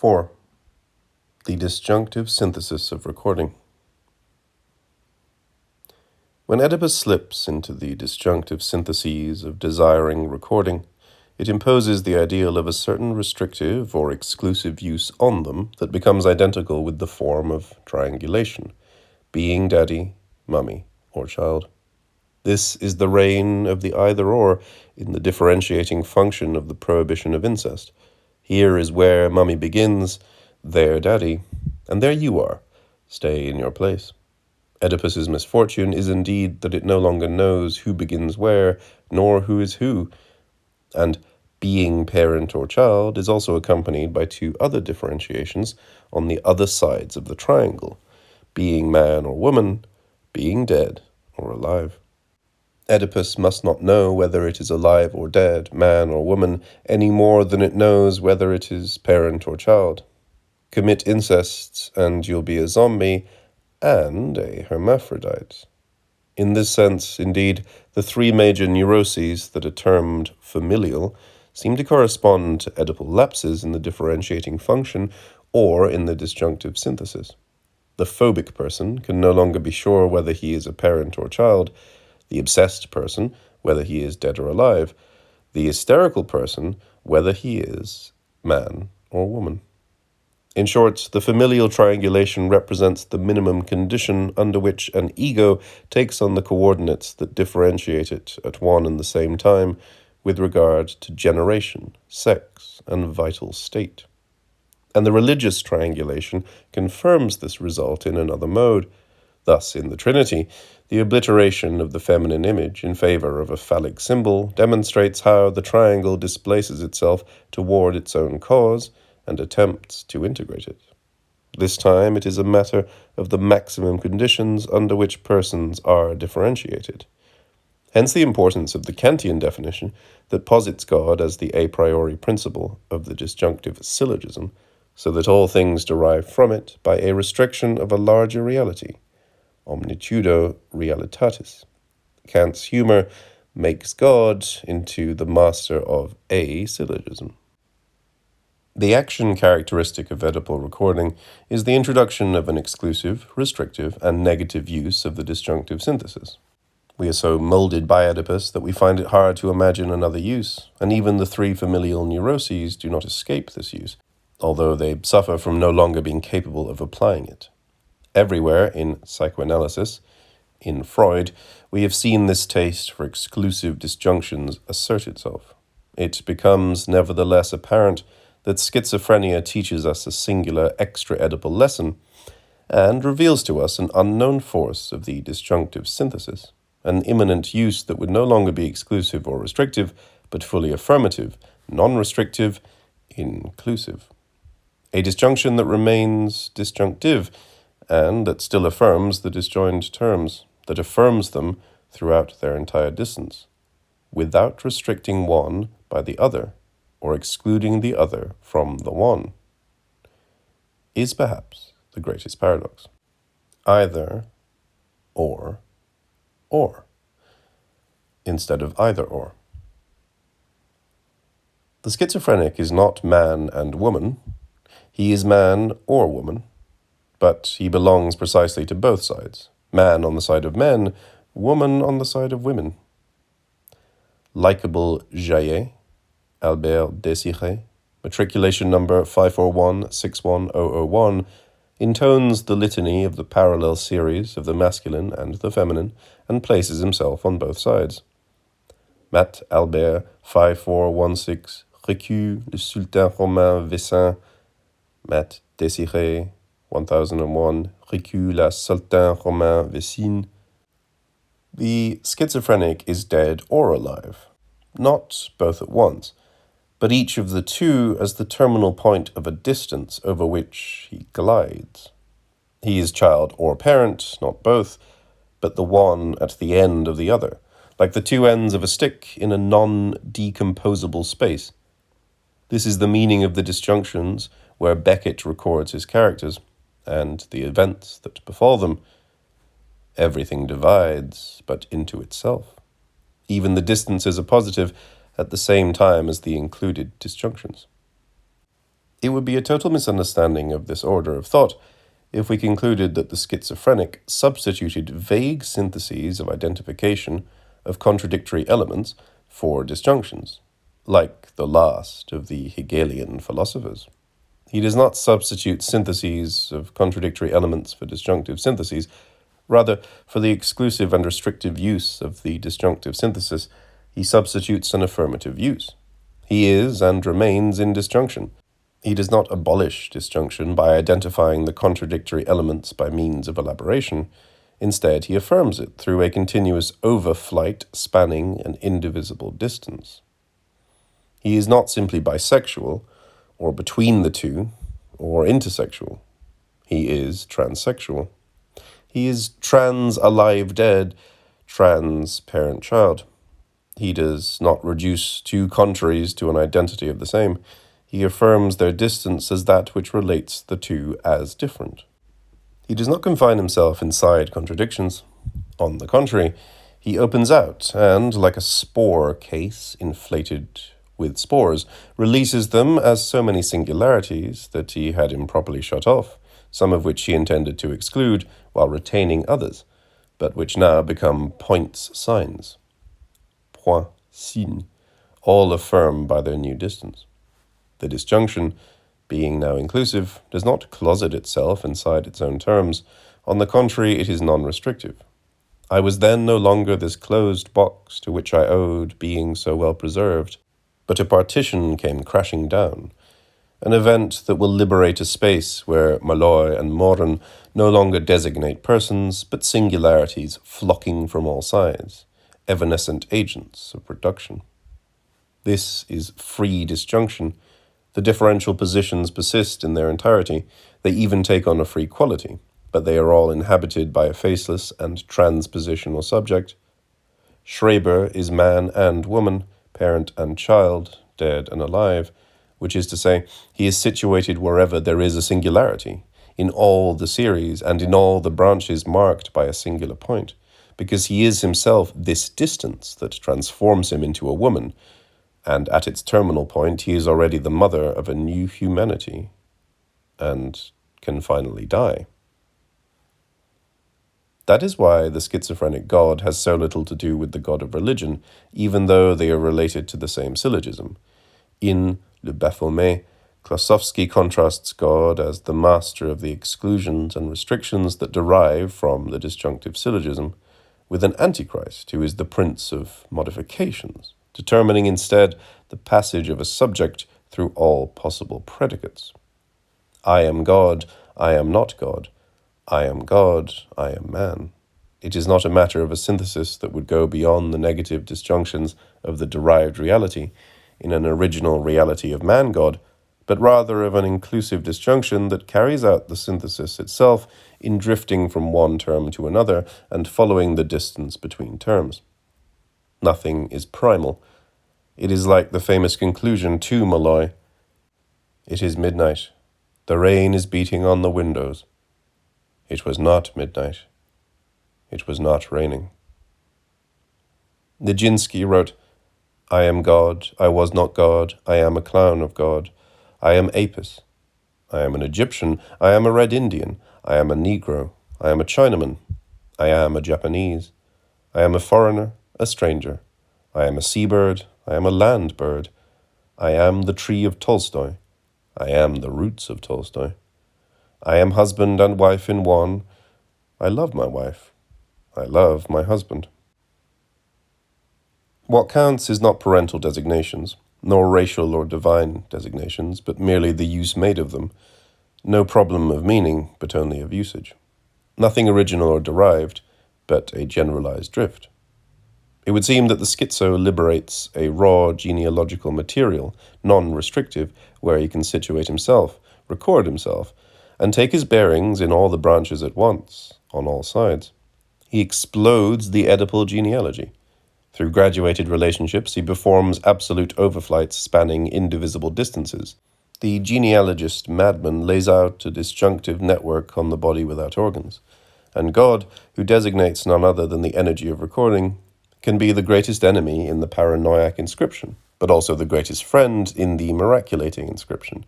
4. The disjunctive synthesis of recording. When Oedipus slips into the disjunctive syntheses of desiring recording, it imposes the ideal of a certain restrictive or exclusive use on them that becomes identical with the form of triangulation, being daddy, mummy, or child. This is the reign of the either-or in the differentiating function of the prohibition of incest. Here is where mummy begins, there daddy, and there you are. Stay in your place. Oedipus's misfortune is indeed that it no longer knows who begins where, nor who is who, and being parent or child is also accompanied by two other differentiations on the other sides of the triangle, being man or woman, being dead or alive. Oedipus must not know whether it is alive or dead, man or woman, any more than it knows whether it is parent or child. Commit incest and you'll be a zombie and a hermaphrodite. In this sense, indeed, the three major neuroses that are termed familial seem to correspond to Oedipal lapses in the differentiating function or in the disjunctive synthesis. The phobic person can no longer be sure whether he is a parent or child, the obsessed person whether he is dead or alive, the hysterical person whether he is man or woman. In short, the familial triangulation represents the minimum condition under which an ego takes on the coordinates that differentiate it at one and the same time with regard to generation, sex, and vital state. And the religious triangulation confirms this result in another mode. Thus, in the Trinity, the obliteration of the feminine image in favor of a phallic symbol demonstrates how the triangle displaces itself toward its own cause and attempts to integrate it. This time it is a matter of the maximum conditions under which persons are differentiated. Hence the importance of the Kantian definition that posits God as the a priori principle of the disjunctive syllogism, so that all things derive from it by a restriction of a larger reality, omnitudo realitatis. Kant's humor makes God into the master of a syllogism. The action characteristic of Oedipal recording is the introduction of an exclusive, restrictive, and negative use of the disjunctive synthesis. We are so molded by Oedipus that we find it hard to imagine another use, and even the three familial neuroses do not escape this use, although they suffer from no longer being capable of applying it. Everywhere in psychoanalysis, in Freud, we have seen this taste for exclusive disjunctions assert itself. It becomes nevertheless apparent that schizophrenia teaches us a singular extra-Oedipal lesson and reveals to us an unknown force of the disjunctive synthesis, an immanent use that would no longer be exclusive or restrictive, but fully affirmative, non-restrictive, inclusive. A disjunction that remains disjunctive and that still affirms the disjoined terms, that affirms them throughout their entire distance, without restricting one by the other, or excluding the other from the one, is perhaps the greatest paradox. Either, or, instead of either or. The schizophrenic is not man and woman. He is man or woman, but he belongs precisely to both sides, man on the side of men, woman on the side of women. Likeable Jaillet, Albert Désiré, matriculation number 541-61001, intones the litany of the parallel series of the masculine and the feminine, and places himself on both sides. Mat Albert 5416 Recue le Sultan Romain Vessin, Mat Désiré 1001 Recue la Sultan Romain Vessine. The schizophrenic is dead or alive, not both at once, but each of the two as the terminal point of a distance over which he glides. He is child or parent, not both, but the one at the end of the other, like the two ends of a stick in a non-decomposable space. This is the meaning of the disjunctions where Beckett records his characters, and the events that befall them. Everything divides, but into itself. Even the distances are positive, at the same time as the included disjunctions. It would be a total misunderstanding of this order of thought if we concluded that the schizophrenic substituted vague syntheses of identification of contradictory elements for disjunctions, like the last of the Hegelian philosophers. He does not substitute syntheses of contradictory elements for disjunctive syntheses. Rather, for the exclusive and restrictive use of the disjunctive synthesis, he substitutes an affirmative use. He is and remains in disjunction. He does not abolish disjunction by identifying the contradictory elements by means of elaboration. Instead, he affirms it through a continuous overflight spanning an indivisible distance. He is not simply bisexual, or between the two, or intersexual. He is transsexual. He is trans-alive-dead, trans-parent-child. He does not reduce two contraries to an identity of the same. He affirms their distance as that which relates the two as different. He does not confine himself inside contradictions. On the contrary, he opens out and, like a spore case inflated with spores, releases them as so many singularities that he had improperly shut off, some of which he intended to exclude while retaining others, but which now become points signs. Point, signe, all affirm by their new distance. The disjunction, being now inclusive, does not closet itself inside its own terms. On the contrary, it is non-restrictive. I was then no longer this closed box to which I owed being so well preserved, but a partition came crashing down, an event that will liberate a space where Malloy and Morin no longer designate persons, but singularities flocking from all sides, evanescent agents of production. This is free disjunction. The differential positions persist in their entirety. They even take on a free quality, but they are all inhabited by a faceless and transpositional subject. Schreber is man and woman, parent and child, dead and alive, which is to say, he is situated wherever there is a singularity, in all the series and in all the branches marked by a singular point, because he is himself this distance that transforms him into a woman, and at its terminal point he is already the mother of a new humanity, and can finally die. That is why the schizophrenic God has so little to do with the God of religion, even though they are related to the same syllogism. In Le Baphomet, Klossowski contrasts God as the master of the exclusions and restrictions that derive from the disjunctive syllogism, with an Antichrist who is the prince of modifications, determining instead the passage of a subject through all possible predicates. I am God, I am not God. I am God, I am man. It is not a matter of a synthesis that would go beyond the negative disjunctions of the derived reality in an original reality of man-God, but rather of an inclusive disjunction that carries out the synthesis itself in drifting from one term to another and following the distance between terms. Nothing is primal. It is like the famous conclusion to Malloy. It is midnight. The rain is beating on the windows. It was not midnight. It was not raining. Nijinsky wrote, I am God, I was not God, I am a clown of God, I am Apis, I am an Egyptian, I am a Red Indian, I am a Negro, I am a Chinaman, I am a Japanese, I am a foreigner, a stranger, I am a seabird, I am a land bird, I am the tree of Tolstoy, I am the roots of Tolstoy. I am husband and wife in one. I love my wife. I love my husband. What counts is not parental designations, nor racial or divine designations, but merely the use made of them. No problem of meaning, but only of usage. Nothing original or derived, but a generalized drift. It would seem that the schizo liberates a raw genealogical material, non-restrictive, where he can situate himself, record himself, and take his bearings in all the branches at once, on all sides. He explodes the Oedipal genealogy. Through graduated relationships, he performs absolute overflights spanning indivisible distances. The genealogist madman lays out a disjunctive network on the body without organs. And God, who designates none other than the energy of recording, can be the greatest enemy in the paranoiac inscription, but also the greatest friend in the miraculating inscription.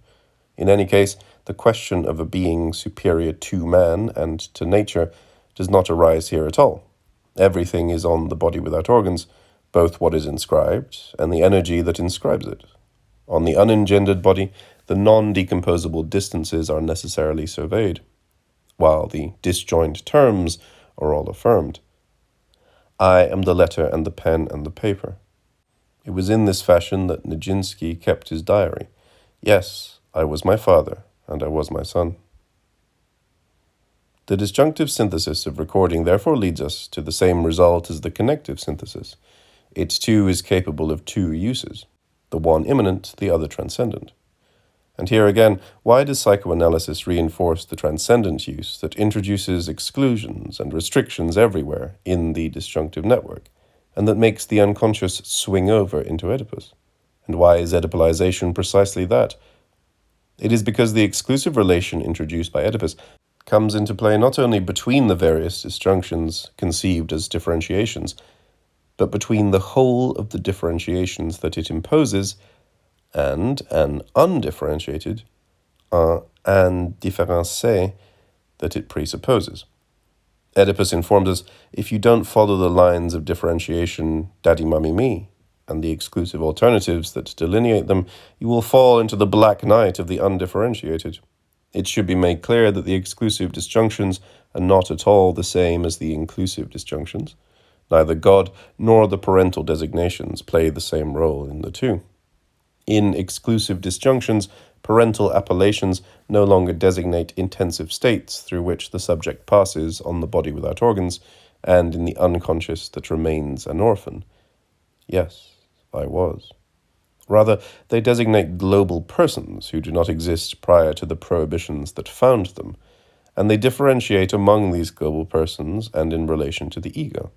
In any case, the question of a being superior to man and to nature does not arise here at all. Everything is on the body without organs, both what is inscribed and the energy that inscribes it. On the unengendered body, the non-decomposable distances are necessarily surveyed, while the disjoint terms are all affirmed. I am the letter and the pen and the paper. It was in this fashion that Nijinsky kept his diary. Yes, I was my father, and I was my son. The disjunctive synthesis of recording therefore leads us to the same result as the connective synthesis. It too is capable of two uses, the one immanent, the other transcendent. And here again, why does psychoanalysis reinforce the transcendent use that introduces exclusions and restrictions everywhere in the disjunctive network, and that makes the unconscious swing over into Oedipus? And why is Oedipalization precisely that? It is because the exclusive relation introduced by Oedipus comes into play not only between the various disjunctions conceived as differentiations, but between the whole of the differentiations that it imposes and an undifferentiated, un indifférencé, that it presupposes. Oedipus informs us, if you don't follow the lines of differentiation daddy, mummy, me, and the exclusive alternatives that delineate them, you will fall into the black night of the undifferentiated. It should be made clear that the exclusive disjunctions are not at all the same as the inclusive disjunctions. Neither God nor the parental designations play the same role in the two. In exclusive disjunctions, parental appellations no longer designate intensive states through which the subject passes on the body without organs, and in the unconscious that remains an orphan. Yes, I was. Rather, they designate global persons who do not exist prior to the prohibitions that found them, and they differentiate among these global persons and in relation to the ego,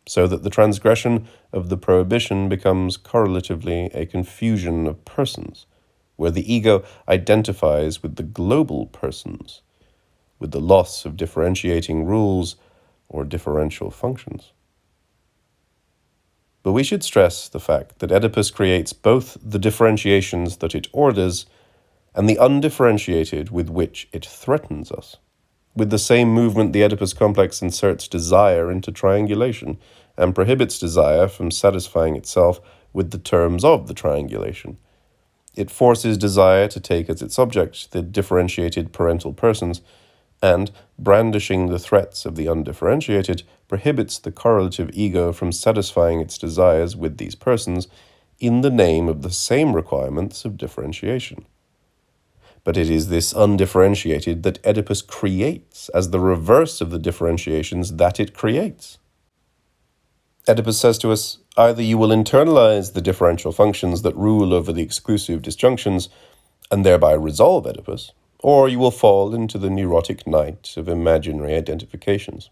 so that the transgression of the prohibition becomes correlatively a confusion of persons, where the ego identifies with the global persons, with the loss of differentiating rules or differential functions. But we should stress the fact that Oedipus creates both the differentiations that it orders and the undifferentiated with which it threatens us. With the same movement, the Oedipus complex inserts desire into triangulation and prohibits desire from satisfying itself with the terms of the triangulation. It forces desire to take as its object the differentiated parental persons, and, brandishing the threats of the undifferentiated, prohibits the correlative ego from satisfying its desires with these persons in the name of the same requirements of differentiation. But it is this undifferentiated that Oedipus creates as the reverse of the differentiations that it creates. Oedipus says to us, either you will internalize the differential functions that rule over the exclusive disjunctions and thereby resolve Oedipus, or you will fall into the neurotic night of imaginary identifications.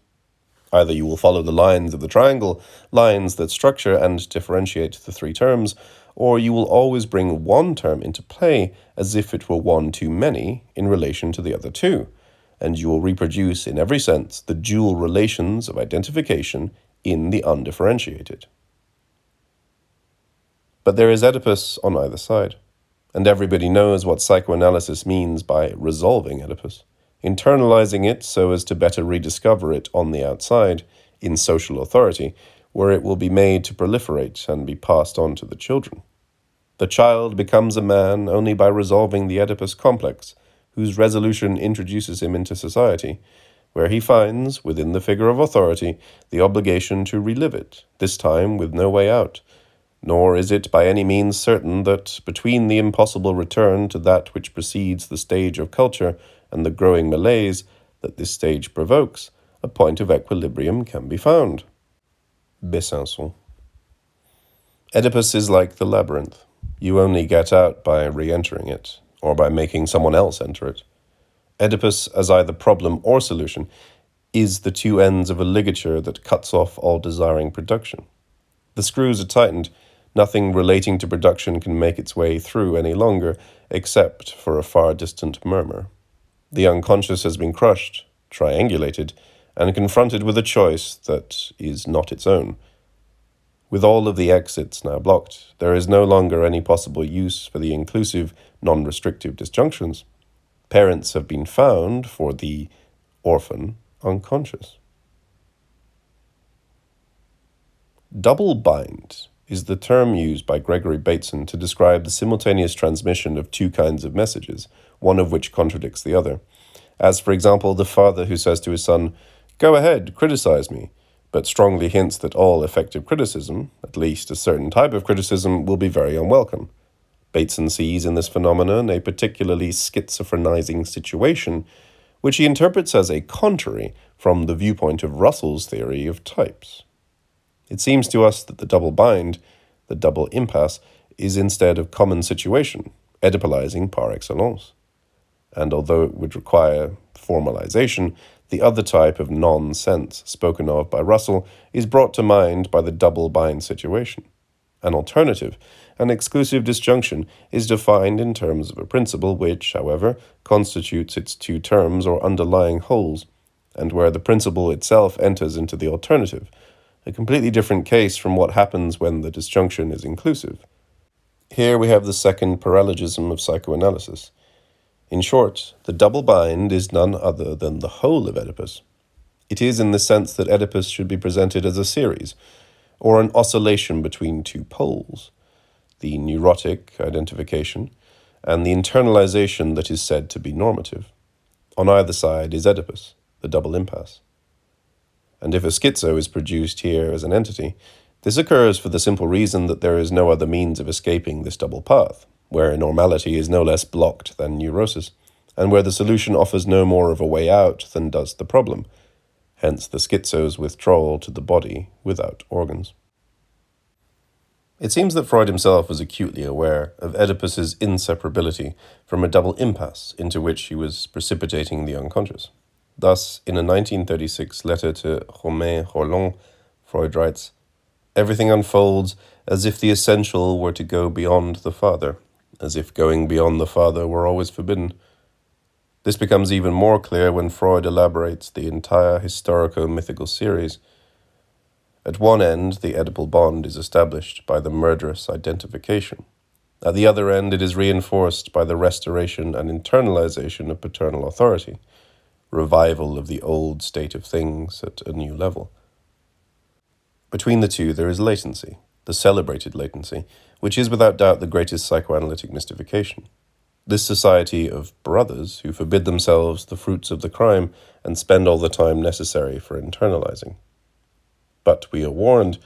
Either you will follow the lines of the triangle, lines that structure and differentiate the three terms, or you will always bring one term into play as if it were one too many in relation to the other two, and you will reproduce in every sense the dual relations of identification in the undifferentiated. But there is Oedipus on either side, and everybody knows what psychoanalysis means by resolving Oedipus, internalizing it so as to better rediscover it on the outside, in social authority, where it will be made to proliferate and be passed on to the children. The child becomes a man only by resolving the Oedipus complex, whose resolution introduces him into society, where he finds, within the figure of authority, the obligation to relive it, this time with no way out. Nor is it by any means certain that, between the impossible return to that which precedes the stage of culture and the growing malaise that this stage provokes, a point of equilibrium can be found. Besançon. Oedipus is like the labyrinth. You only get out by re-entering it, or by making someone else enter it. Oedipus, as either problem or solution, is the two ends of a ligature that cuts off all desiring production. The screws are tightened. Nothing relating to production can make its way through any longer, except for a far distant murmur. The unconscious has been crushed, triangulated, and confronted with a choice that is not its own. With all of the exits now blocked, there is no longer any possible use for the inclusive, non-restrictive disjunctions. Parents have been found for the orphan unconscious. Double bind is the term used by Gregory Bateson to describe the simultaneous transmission of two kinds of messages, one of which contradicts the other. As, for example, the father who says to his son, "Go ahead, criticize me," but strongly hints that all effective criticism, at least a certain type of criticism, will be very unwelcome. Bateson sees in this phenomenon a particularly schizophrenizing situation, which he interprets as a contrary from the viewpoint of Russell's theory of types. It seems to us that the double bind, the double impasse, is instead of common situation, Oedipalizing par excellence. And although it would require formalization, the other type of non-sense spoken of by Russell is brought to mind by the double bind situation. An alternative, an exclusive disjunction, is defined in terms of a principle which, however, constitutes its two terms or underlying wholes, and where the principle itself enters into the alternative, a completely different case from what happens when the disjunction is inclusive. Here we have the second paralogism of psychoanalysis. In short, the double bind is none other than the whole of Oedipus. It is in the sense that Oedipus should be presented as a series, or an oscillation between two poles, the neurotic identification and the internalization that is said to be normative. On either side is Oedipus, the double impasse. And if a schizo is produced here as an entity, this occurs for the simple reason that there is no other means of escaping this double path, where normality is no less blocked than neurosis, and where the solution offers no more of a way out than does the problem, hence the schizo's withdrawal to the body without organs. It seems that Freud himself was acutely aware of Oedipus's inseparability from a double impasse into which he was precipitating the unconscious. Thus, in a 1936 letter to Romain Rolland, Freud writes, "Everything unfolds as if the essential were to go beyond the father, as if going beyond the father were always forbidden. This becomes even more clear when Freud elaborates the entire historico-mythical series. At one end, the Oedipal bond is established by the murderous identification. At the other end, it is reinforced by the restoration and internalization of paternal authority, revival of the old state of things at a new level. Between the two, there is latency, the celebrated latency, which is without doubt the greatest psychoanalytic mystification. This society of brothers who forbid themselves the fruits of the crime and spend all the time necessary for internalizing. But we are warned,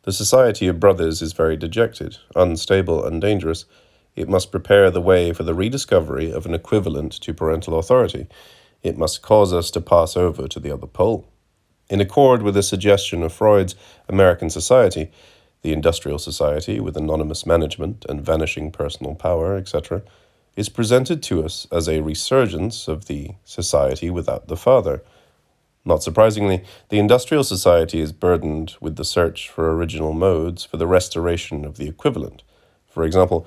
the society of brothers is very dejected, unstable, and dangerous. It must prepare the way for the rediscovery of an equivalent to parental authority. It must cause us to pass over to the other pole. In accord with the suggestion of Freud's American society, the industrial society with anonymous management and vanishing personal power, etc., is presented to us as a resurgence of the society without the father. Not surprisingly, the industrial society is burdened with the search for original modes for the restoration of the equivalent. For example,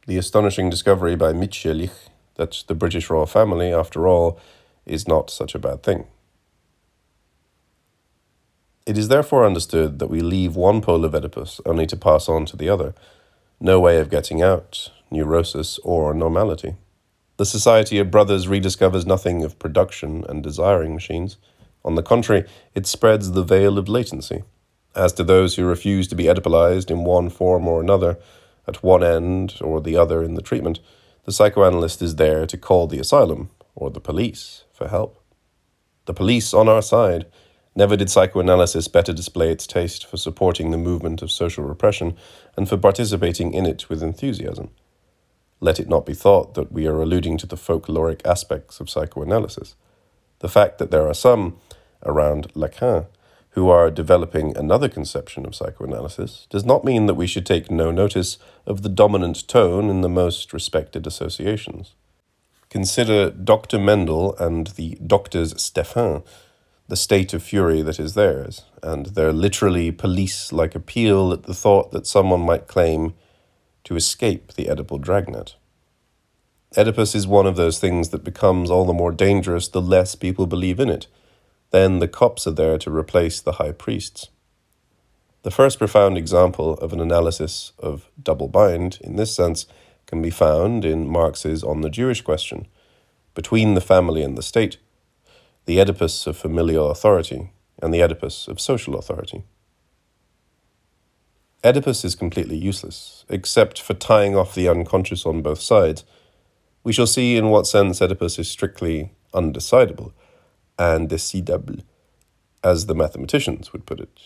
the astonishing discovery by Mitscherlich that the British royal family, after all, is not such a bad thing. It is therefore understood that we leave one pole of Oedipus only to pass on to the other. No way of getting out, neurosis or normality. The society of brothers rediscovers nothing of production and desiring machines. On the contrary, it spreads the veil of latency. As to those who refuse to be Oedipalized in one form or another, at one end or the other in the treatment, the psychoanalyst is there to call the asylum, or the police, for help. The police on our side. Never did psychoanalysis better display its taste for supporting the movement of social repression and for participating in it with enthusiasm. Let it not be thought that we are alluding to the folkloric aspects of psychoanalysis. The fact that there are some, around Lacan, who are developing another conception of psychoanalysis does not mean that we should take no notice of the dominant tone in the most respected associations. Consider Dr. Mendel and the Doctors Stéphan, the state of fury that is theirs, and their literally police-like appeal at the thought that someone might claim to escape the Oedipal dragnet. Oedipus is one of those things that becomes all the more dangerous the less people believe in it. Then the cops are there to replace the high priests. The first profound example of an analysis of double bind, in this sense, can be found in Marx's On the Jewish Question, between the family and the state, the Oedipus of familial authority and the Oedipus of social authority. Oedipus is completely useless, except for tying off the unconscious on both sides. We shall see in what sense Oedipus is strictly undecidable, indécidable, as the mathematicians would put it.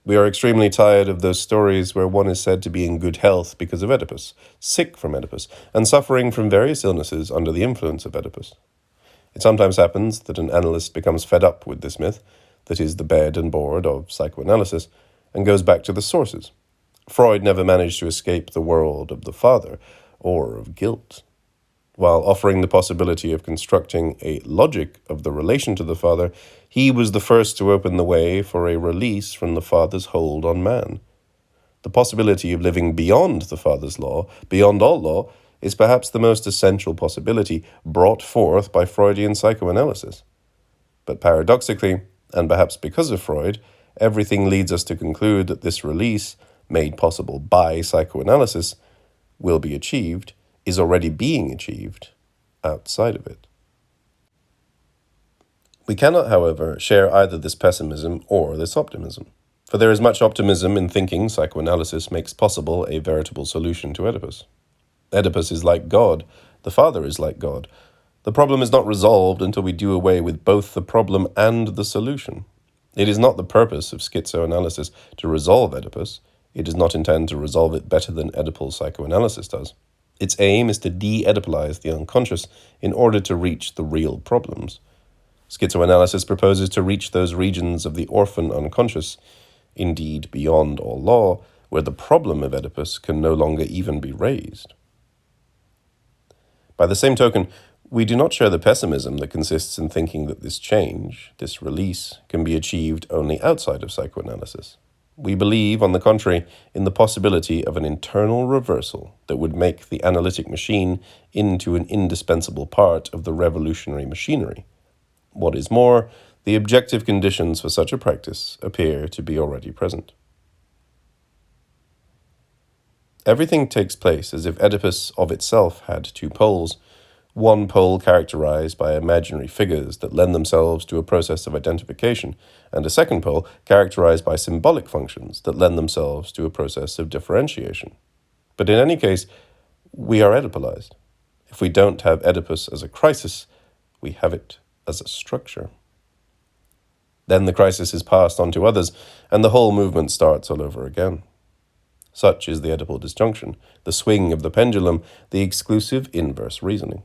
We are extremely tired of those stories where one is said to be in good health because of Oedipus, sick from Oedipus, and suffering from various illnesses under the influence of Oedipus. It sometimes happens that an analyst becomes fed up with this myth, that is the bed and board of psychoanalysis, and goes back to the sources. Freud never managed to escape the world of the father, or of guilt. While offering the possibility of constructing a logic of the relation to the father, he was the first to open the way for a release from the father's hold on man. The possibility of living beyond the father's law, beyond all law, is perhaps the most essential possibility brought forth by Freudian psychoanalysis. But paradoxically, and perhaps because of Freud, everything leads us to conclude that this release, made possible by psychoanalysis, will be achieved, is already being achieved, outside of it. We cannot, however, share either this pessimism or this optimism, for there is much optimism in thinking psychoanalysis makes possible a veritable solution to Oedipus. Oedipus is like God, the father is like God. The problem is not resolved until we do away with both the problem and the solution. It is not the purpose of schizoanalysis to resolve Oedipus. It does not intend to resolve it better than Oedipal psychoanalysis does. Its aim is to de-Oedipalize the unconscious in order to reach the real problems. Schizoanalysis proposes to reach those regions of the orphan unconscious, indeed beyond all law, where the problem of Oedipus can no longer even be raised. By the same token, we do not share the pessimism that consists in thinking that this change, this release, can be achieved only outside of psychoanalysis. We believe, on the contrary, in the possibility of an internal reversal that would make the analytic machine into an indispensable part of the revolutionary machinery. What is more, the objective conditions for such a practice appear to be already present. Everything takes place as if Oedipus of itself had two poles, one pole characterized by imaginary figures that lend themselves to a process of identification, and a second pole characterized by symbolic functions that lend themselves to a process of differentiation. But in any case, we are Oedipalized. If we don't have Oedipus as a crisis, we have it as a structure. Then the crisis is passed on to others, and the whole movement starts all over again. Such is the Oedipal disjunction, the swing of the pendulum, the exclusive inverse reasoning.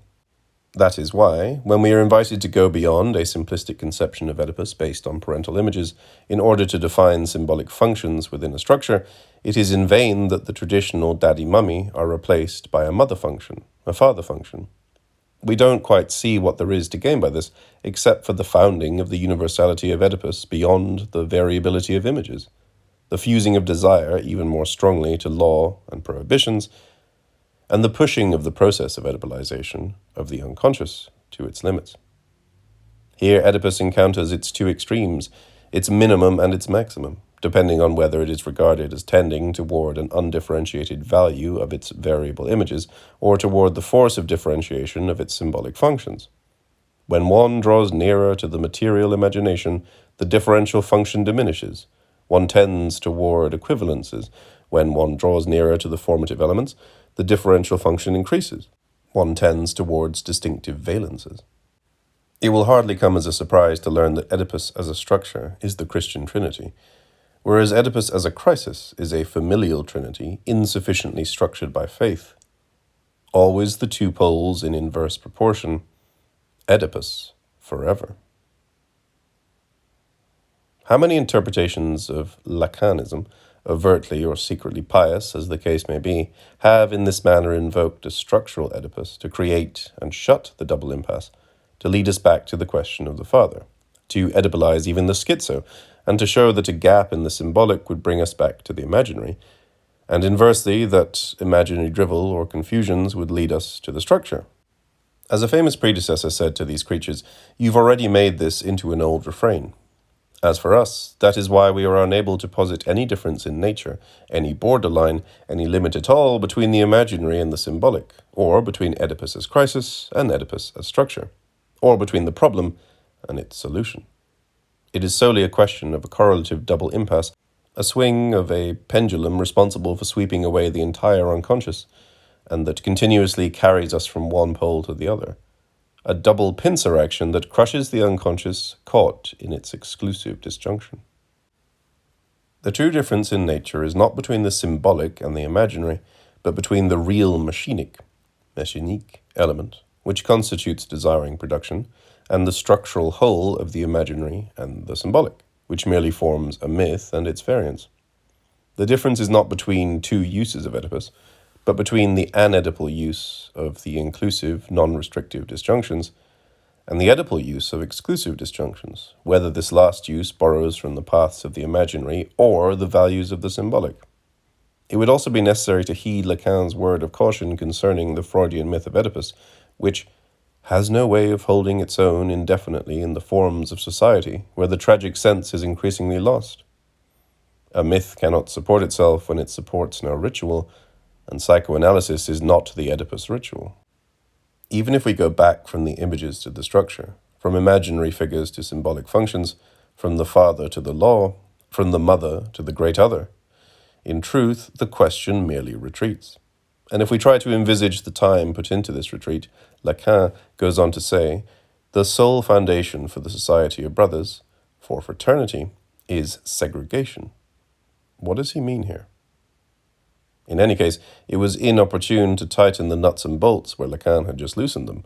That is why, when we are invited to go beyond a simplistic conception of Oedipus based on parental images, in order to define symbolic functions within a structure, it is in vain that the traditional daddy-mummy are replaced by a mother function, a father function. We don't quite see what there is to gain by this, except for the founding of the universality of Oedipus beyond the variability of images, the fusing of desire even more strongly to law and prohibitions, and the pushing of the process of Oedipalization of the unconscious to its limits. Here Oedipus encounters its two extremes, its minimum and its maximum, depending on whether it is regarded as tending toward an undifferentiated value of its variable images or toward the force of differentiation of its symbolic functions. When one draws nearer to the material imagination, the differential function diminishes. One tends toward equivalences. When one draws nearer to the formative elements, the differential function increases. One tends towards distinctive valences. It will hardly come as a surprise to learn that Oedipus as a structure is the Christian Trinity, whereas Oedipus as a crisis is a familial trinity insufficiently structured by faith. Always the two poles in inverse proportion, Oedipus forever. How many interpretations of Lacanism, overtly or secretly pious as the case may be, have in this manner invoked a structural Oedipus to create and shut the double impasse, to lead us back to the question of the father, to Oedipalize even the schizo, and to show that a gap in the symbolic would bring us back to the imaginary, and inversely that imaginary drivel or confusions would lead us to the structure. As a famous predecessor said to these creatures, "You've already made this into an old refrain." As for us, that is why we are unable to posit any difference in nature, any borderline, any limit at all between the imaginary and the symbolic, or between Oedipus as crisis and Oedipus as structure, or between the problem and its solution. It is solely a question of a correlative double impasse, a swing of a pendulum responsible for sweeping away the entire unconscious, and that continuously carries us from one pole to the other. A double pincer action that crushes the unconscious caught in its exclusive disjunction. The true difference in nature is not between the symbolic and the imaginary, but between the real machinic element, which constitutes desiring production, and the structural whole of the imaginary and the symbolic, which merely forms a myth and its variants. The difference is not between two uses of Oedipus, but between the anedipal use of the inclusive, non-restrictive disjunctions and the Oedipal use of exclusive disjunctions, whether this last use borrows from the paths of the imaginary or the values of the symbolic. It would also be necessary to heed Lacan's word of caution concerning the Freudian myth of Oedipus, which has no way of holding its own indefinitely in the forms of society, where the tragic sense is increasingly lost. A myth cannot support itself when it supports no ritual, and psychoanalysis is not the Oedipus ritual. Even if we go back from the images to the structure, from imaginary figures to symbolic functions, from the father to the law, from the mother to the great other, in truth, the question merely retreats. And if we try to envisage the time put into this retreat, Lacan goes on to say, the sole foundation for the society of brothers, for fraternity, is segregation. What does he mean here? In any case, it was inopportune to tighten the nuts and bolts where Lacan had just loosened them,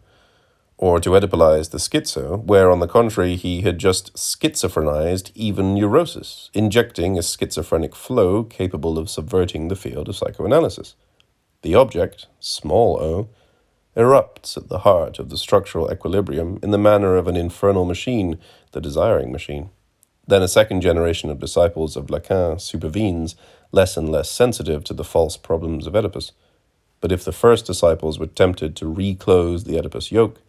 or to Oedipalize the schizo, where, on the contrary, he had just schizophrenized even neurosis, injecting a schizophrenic flow capable of subverting the field of psychoanalysis. The object, small o, erupts at the heart of the structural equilibrium in the manner of an infernal machine, the desiring machine. Then a second generation of disciples of Lacan supervenes, less and less sensitive to the false problems of Oedipus. But if the first disciples were tempted to reclose the Oedipus yoke,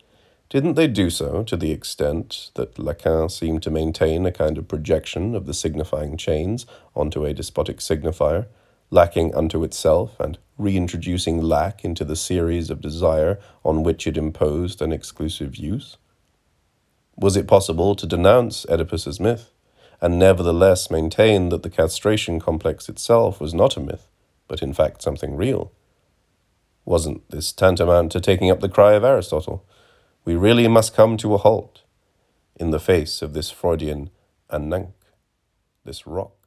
didn't they do so to the extent that Lacan seemed to maintain a kind of projection of the signifying chains onto a despotic signifier, lacking unto itself and reintroducing lack into the series of desire on which it imposed an exclusive use? Was it possible to denounce Oedipus's myth, and nevertheless maintain that the castration complex itself was not a myth, but in fact something real? Wasn't this tantamount to taking up the cry of Aristotle? We really must come to a halt in the face of this Freudian Anank, this rock.